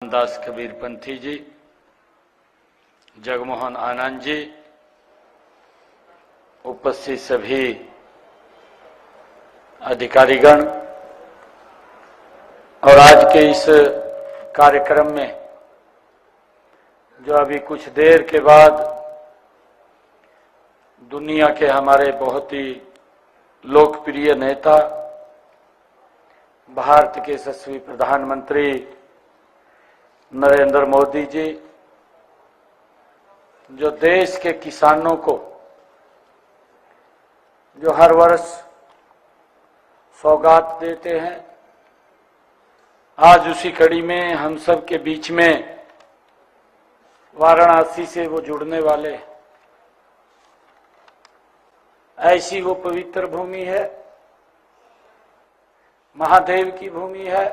रामदास कबीरपंथी जी, जगमोहन आनंद जी, उपस्थित सभी अधिकारीगण और आज के इस कार्यक्रम में जो अभी कुछ देर के बाद दुनिया के हमारे बहुत ही लोकप्रिय नेता, भारत के यशस्वी प्रधानमंत्री नरेंद्र मोदी जी, जो देश के किसानों को जो हर वर्ष सौगात देते हैं, आज उसी कड़ी में हम सब के बीच में वाराणसी से वो जुड़ने वाले हैं। ऐसी वो पवित्र भूमि है, महादेव की भूमि है,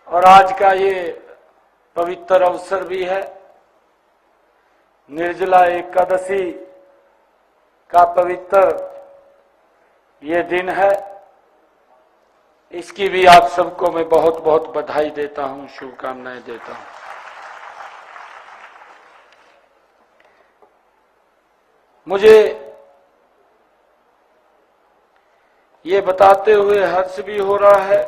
और आज का ये पवित्र अवसर भी है। निर्जला एकादशी का पवित्र ये दिन है। इसकी भी आप सबको मैं बहुत बहुत बधाई देता हूं, शुभकामनाएं देता हूं। मुझे ये बताते हुए हर्ष भी हो रहा है,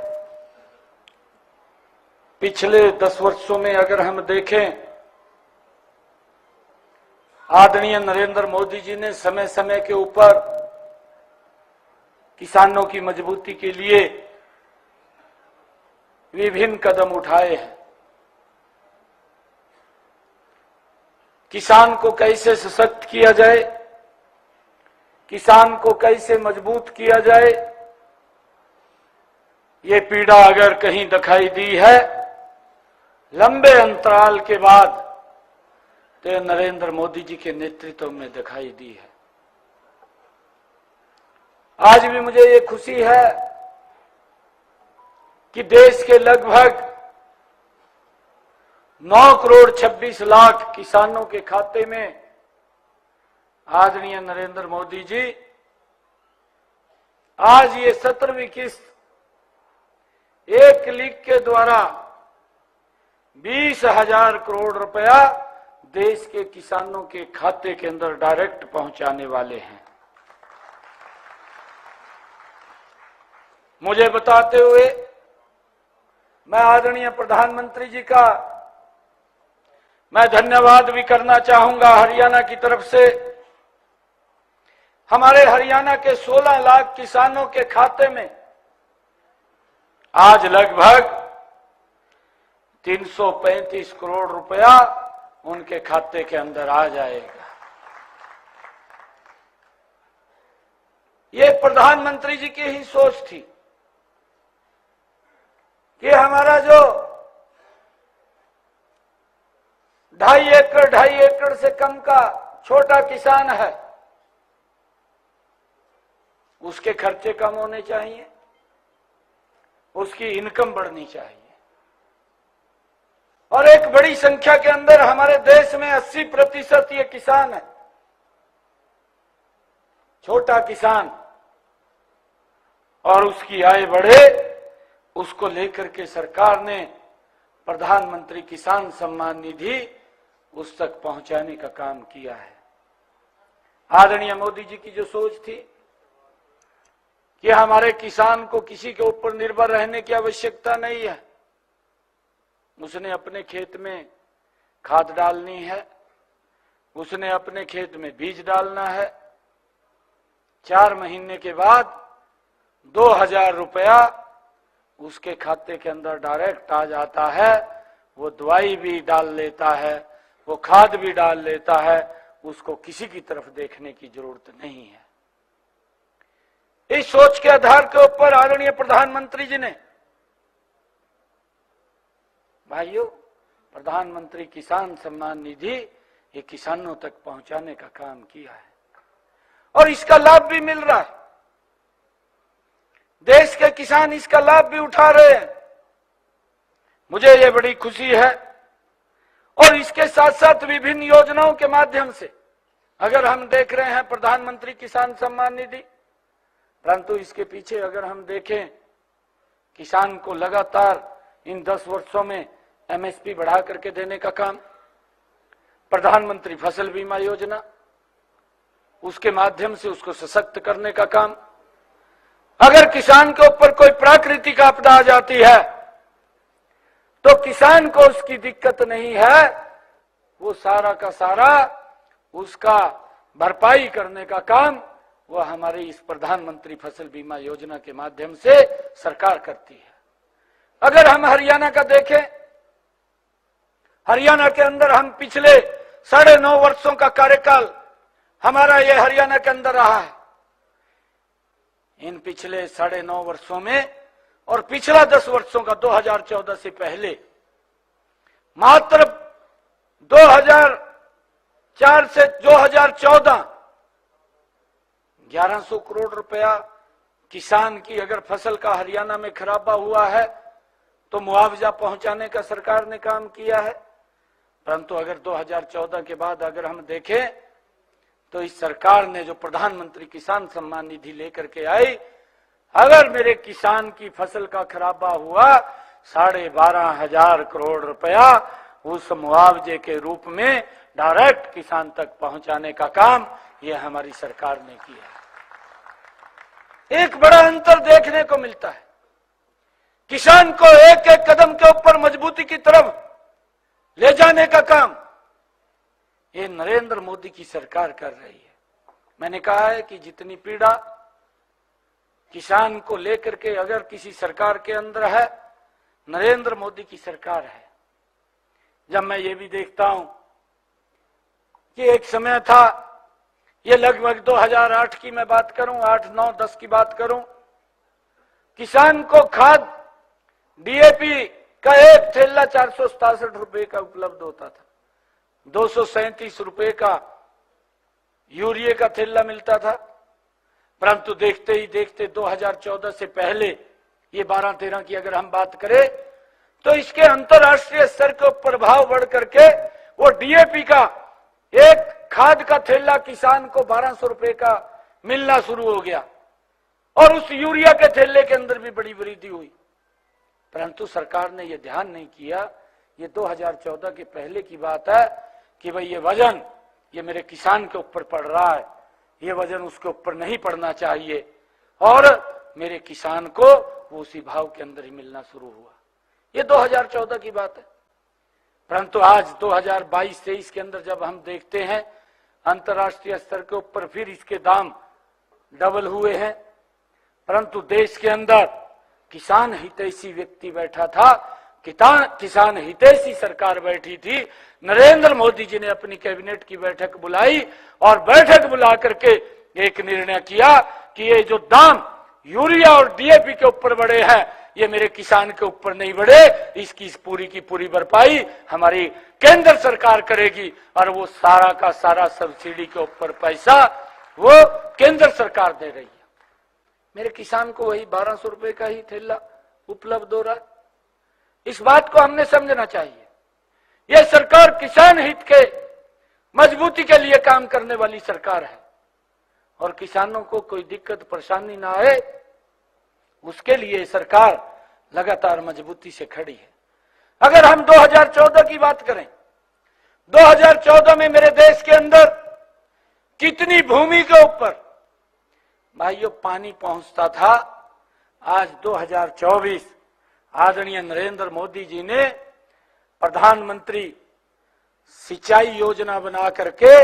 पिछले 10 वर्षों में अगर हम देखें, आदरणीय नरेंद्र मोदी जी ने समय समय के ऊपर किसानों की मजबूती के लिए विभिन्न कदम उठाए हैं। किसान को कैसे सशक्त किया जाए, किसान को कैसे मजबूत किया जाए, ये पीड़ा अगर कहीं दिखाई दी है लंबे अंतराल के बाद, तो नरेंद्र मोदी जी के नेतृत्व में दिखाई दी है। आज भी मुझे ये खुशी है कि देश के लगभग 9 करोड़ 26 लाख किसानों के खाते में आदरणीय नरेंद्र मोदी जी आज ये 17वीं किस्त एक क्लिक के द्वारा 20,000 करोड़ रुपया देश के किसानों के खाते के अंदर डायरेक्ट पहुंचाने वाले हैं। मुझे बताते हुए मैं आदरणीय प्रधानमंत्री जी का मैं धन्यवाद भी करना चाहूंगा। हरियाणा की तरफ से हमारे हरियाणा के 16 लाख किसानों के खाते में आज लगभग 335 करोड़ रुपया उनके खाते के अंदर आ जाएगा। ये प्रधानमंत्री जी की ही सोच थी कि हमारा जो 2.5 एकड़ से कम का छोटा किसान है, उसके खर्चे कम होने चाहिए, उसकी इनकम बढ़नी चाहिए। और एक बड़ी संख्या के अंदर हमारे देश में 80% ये किसान है, छोटा किसान, और उसकी आय बढ़े, उसको लेकर के सरकार ने प्रधानमंत्री किसान सम्मान निधि उस तक पहुंचाने का काम किया है। आदरणीय मोदी जी की जो सोच थी कि हमारे किसान को किसी के ऊपर निर्भर रहने की आवश्यकता नहीं है, उसने अपने खेत में खाद डालनी है, उसने अपने खेत में बीज डालना है, 4 महीने के बाद 2,000 रुपया उसके खाते के अंदर डायरेक्ट आ जाता है। वो दवाई भी डाल लेता है, वो खाद भी डाल लेता है, उसको किसी की तरफ देखने की जरूरत नहीं है। इस सोच के आधार के ऊपर आदरणीय प्रधानमंत्री जी ने, भाइयों, प्रधानमंत्री किसान सम्मान निधि ये किसानों तक पहुंचाने का काम किया है, और इसका लाभ भी मिल रहा है। देश के किसान इसका लाभ भी उठा रहे हैं। मुझे ये बड़ी खुशी है। और इसके साथ साथ विभिन्न योजनाओं के माध्यम से अगर हम देख रहे हैं प्रधानमंत्री किसान सम्मान निधि, परंतु इसके पीछे अगर हम देखें, किसान को लगातार इन 10 वर्षों में एमएसपी बढ़ा करके देने का काम, प्रधानमंत्री फसल बीमा योजना, उसके माध्यम से उसको सशक्त करने का काम। अगर किसान के ऊपर कोई प्राकृतिक आपदा आ जाती है तो किसान को उसकी दिक्कत नहीं है, वो सारा का सारा उसका भरपाई करने का काम वह हमारी इस प्रधानमंत्री फसल बीमा योजना के माध्यम से सरकार करती है। अगर हम हरियाणा का देखें, हरियाणा के अंदर हम पिछले 9.5 वर्षों का कार्यकाल हमारा यह हरियाणा के अंदर रहा है। इन पिछले 9.5 वर्षों में और पिछला 10 वर्षों का 2014 से पहले मात्र 2004 से 2014 1100 करोड़ रुपया किसान की अगर फसल का हरियाणा में खराबा हुआ है तो मुआवजा पहुंचाने का सरकार ने काम किया है। परंतु अगर 2014 के बाद अगर हम देखें तो इस सरकार ने जो प्रधानमंत्री किसान सम्मान निधि लेकर के आई, अगर मेरे किसान की फसल का खराबा हुआ 12,500 करोड़ रुपया उस मुआवजे के रूप में डायरेक्ट किसान तक पहुंचाने का काम यह हमारी सरकार ने किया। एक बड़ा अंतर देखने को मिलता है, किसान को एक एक कदम के ऊपर मजबूती की तरफ ले जाने का काम ये नरेंद्र मोदी की सरकार कर रही है। मैंने कहा है कि जितनी पीड़ा किसान को लेकर के अगर किसी सरकार के अंदर है, नरेंद्र मोदी की सरकार है। जब मैं ये भी देखता हूं कि एक समय था, ये लगभग 2008 की मैं बात करूं, 8, 9, 10 की बात करूं, किसान को खाद डीएपी का एक थैला 467 रुपए का उपलब्ध होता था, 237 रुपए का यूरिया का थैला मिलता था। परंतु देखते ही देखते 2014 से पहले ये 12-13 की अगर हम बात करें तो इसके अंतरराष्ट्रीय स्तर के ऊपर भाव बढ़ करके वो डीएपी का एक खाद का थैला किसान को 1200 रुपए का मिलना शुरू हो गया और उस यूरिया के थैले के अंदर भी बड़ी वृद्धि हुई। परंतु सरकार ने यह ध्यान नहीं किया, ये 2014 के पहले की बात है कि भाई ये वजन ये मेरे किसान के ऊपर पड़ रहा है, ये वजन उसके ऊपर नहीं पड़ना चाहिए और मेरे किसान को वो उसी भाव के अंदर ही मिलना शुरू हुआ। ये 2014 की बात है। परंतु आज 2022-23 के अंदर जब हम देखते हैं अंतर्राष्ट्रीय स्तर के ऊपर फिर इसके दाम डबल हुए हैं। परंतु देश के अंदर किसान हितैषी व्यक्ति बैठा था, किसान हितैषी सरकार बैठी थी। नरेंद्र मोदी जी ने अपनी कैबिनेट की बैठक बुलाई और बैठक बुला करके एक निर्णय किया कि ये जो दाम यूरिया और डीएपी के ऊपर बढ़े हैं ये मेरे किसान के ऊपर नहीं बढ़े, इसकी पूरी की पूरी भरपाई हमारी केंद्र सरकार करेगी और वो सारा का सारा सब्सिडी के ऊपर पैसा वो केंद्र सरकार दे रही है। मेरे किसान को वही 1200 रुपए का ही थैला उपलब्ध हो रहा है। इस बात को हमने समझना चाहिए। यह सरकार किसान हित के मजबूती के लिए काम करने वाली सरकार है और किसानों को कोई दिक्कत परेशानी ना आए उसके लिए सरकार लगातार मजबूती से खड़ी है। अगर हम 2014 की बात करें, 2014 में मेरे देश के अंदर कितनी भूमि के ऊपर भाइयों पानी पहुंचता था, आज 2024 आदरणीय नरेंद्र मोदी जी ने प्रधानमंत्री सिंचाई योजना बना करके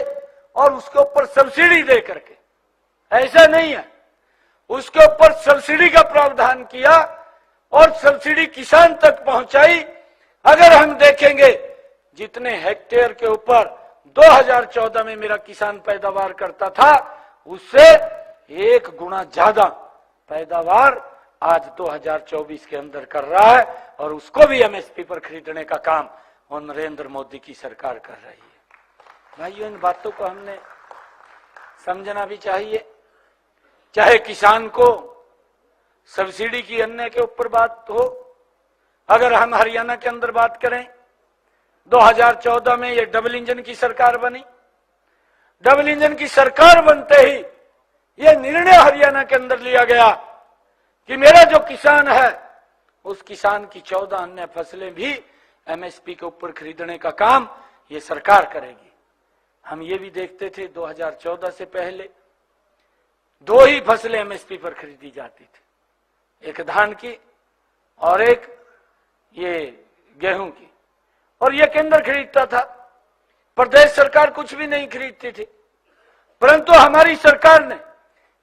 और उसके ऊपर सब्सिडी दे करके, ऐसा नहीं है, उसके ऊपर सब्सिडी का प्रावधान किया और सब्सिडी किसान तक पहुंचाई। अगर हम देखेंगे जितने हेक्टेयर के ऊपर 2014 में मेरा किसान पैदावार करता था उससे 1 गुना ज्यादा पैदावार आज 2024 के अंदर कर रहा है और उसको भी एमएसपी पर खरीदने का काम और नरेंद्र मोदी की सरकार कर रही है। भाइयों इन बातों को हमने समझना भी चाहिए। चाहे किसान को सब्सिडी की अन्य के ऊपर बात हो, अगर हम हरियाणा के अंदर बात करें 2014 में ये डबल इंजन की सरकार बनी। डबल इंजन की सरकार बनते ही ये निर्णय हरियाणा के अंदर लिया गया कि मेरा जो किसान है उस किसान की 14 अन्य फसलें भी एमएसपी के ऊपर खरीदने का काम ये सरकार करेगी। हम ये भी देखते थे 2014 से पहले 2 ही फसलें एमएसपी पर खरीदी जाती थी, एक धान की और एक ये गेहूं की, और ये केंद्र खरीदता था, प्रदेश सरकार कुछ भी नहीं खरीदती थी। परंतु हमारी सरकार ने,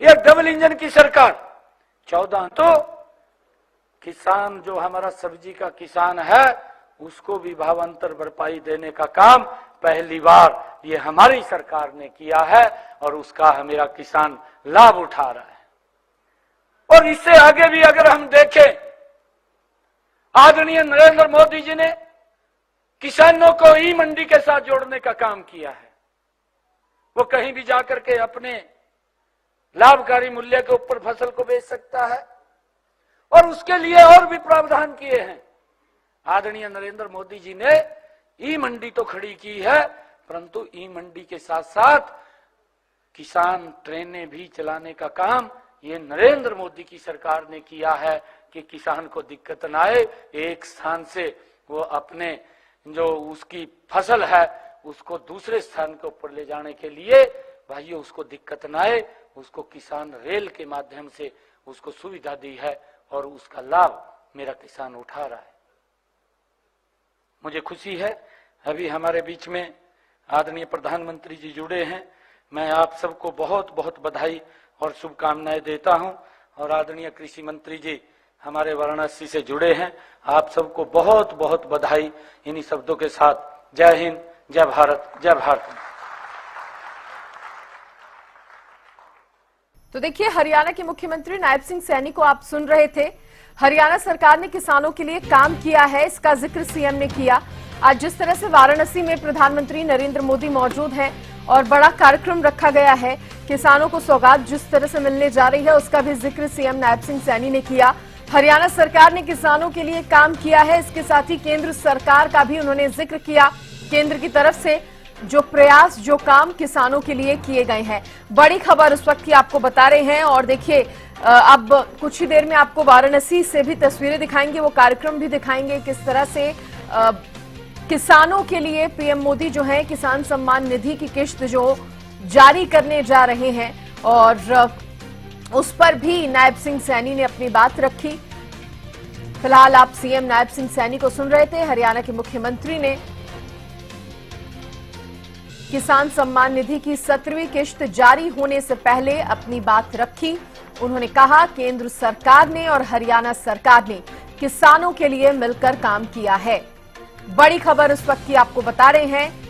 ये डबल इंजन की सरकार, 14 तो किसान जो हमारा सब्जी का किसान है उसको भी भावांतर भरपाई देने का काम पहली बार ये हमारी सरकार ने किया है और उसका मेरा किसान लाभ उठा रहा है। और इससे आगे भी अगर हम देखें, आदरणीय नरेंद्र मोदी जी ने किसानों को ई मंडी के साथ जोड़ने का काम किया है। वो कहीं भी जाकर के अपने लाभकारी मूल्य के ऊपर फसल को बेच सकता है और उसके लिए और भी प्रावधान किए हैं। आदरणीय नरेंद्र मोदी जी ने ई मंडी तो खड़ी की है, परंतु ई मंडी के साथ साथ किसान ट्रेनें भी चलाने का काम ये नरेंद्र मोदी की सरकार ने किया है कि किसान को दिक्कत ना आए, एक स्थान से वो अपने जो उसकी फसल है उसको दूसरे स्थान के ऊपर ले जाने के लिए भाइयों उसको दिक्कत ना आए, उसको किसान रेल के माध्यम से उसको सुविधा दी है और उसका लाभ मेरा किसान उठा रहा है। मुझे खुशी है अभी हमारे बीच में आदरणीय प्रधानमंत्री जी जुड़े हैं। मैं आप सबको बहुत बहुत बधाई और शुभकामनाएं देता हूं और आदरणीय कृषि मंत्री जी हमारे वाराणसी से जुड़े हैं, आप सबको बहुत बहुत बधाई। इन्हीं शब्दों के साथ जय हिंद, जय भारत, जय भारत। तो देखिए, हरियाणा के मुख्यमंत्री नायब सिंह सैनी को आप सुन रहे थे। हरियाणा सरकार ने किसानों के लिए काम किया है, इसका जिक्र सीएम ने किया। आज जिस तरह से वाराणसी में प्रधानमंत्री नरेंद्र मोदी मौजूद हैं और बड़ा कार्यक्रम रखा गया है, किसानों को सौगात जिस तरह से मिलने जा रही है उसका भी जिक्र सीएम नायब सिंह सैनी ने किया। हरियाणा सरकार ने किसानों के लिए काम किया है, इसके साथ ही केंद्र सरकार का भी उन्होंने जिक्र किया। केंद्र की तरफ से जो प्रयास, जो काम किसानों के लिए किए गए हैं। बड़ी खबर उस वक्त की आपको बता रहे हैं। और देखिए, अब कुछ ही देर में आपको वाराणसी से भी तस्वीरें दिखाएंगे, वो कार्यक्रम भी दिखाएंगे किस तरह से किसानों के लिए पीएम मोदी जो है किसान सम्मान निधि की किश्त जो जारी करने जा रहे हैं और उस पर भी नायब सिंह सैनी ने अपनी बात रखी। फिलहाल आप सीएम नायब सिंह सैनी को सुन रहे थे। हरियाणा के मुख्यमंत्री ने किसान सम्मान निधि की 17वीं किश्त जारी होने से पहले अपनी बात रखी। उन्होंने कहा, केंद्र सरकार ने और हरियाणा सरकार ने किसानों के लिए मिलकर काम किया है। बड़ी खबर उस वक्त की आपको बता रहे हैं।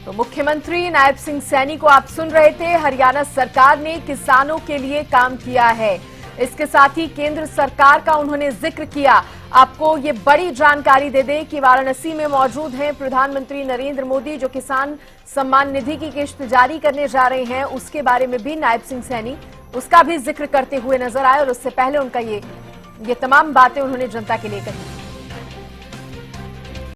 तो मुख्यमंत्री नायब सिंह सैनी को आप सुन रहे थे। हरियाणा सरकार ने किसानों के लिए काम किया है, इसके साथ ही केंद्र सरकार का उन्होंने जिक्र किया। आपको ये बड़ी जानकारी दे दें कि वाराणसी में मौजूद हैं प्रधानमंत्री नरेंद्र मोदी, जो किसान सम्मान निधि की किश्त जारी करने जा रहे हैं। उसके बारे में भी नायब सिंह सैनी उसका भी जिक्र करते हुए नजर आए और उससे पहले उनका ये तमाम बातें उन्होंने जनता के लिए कही।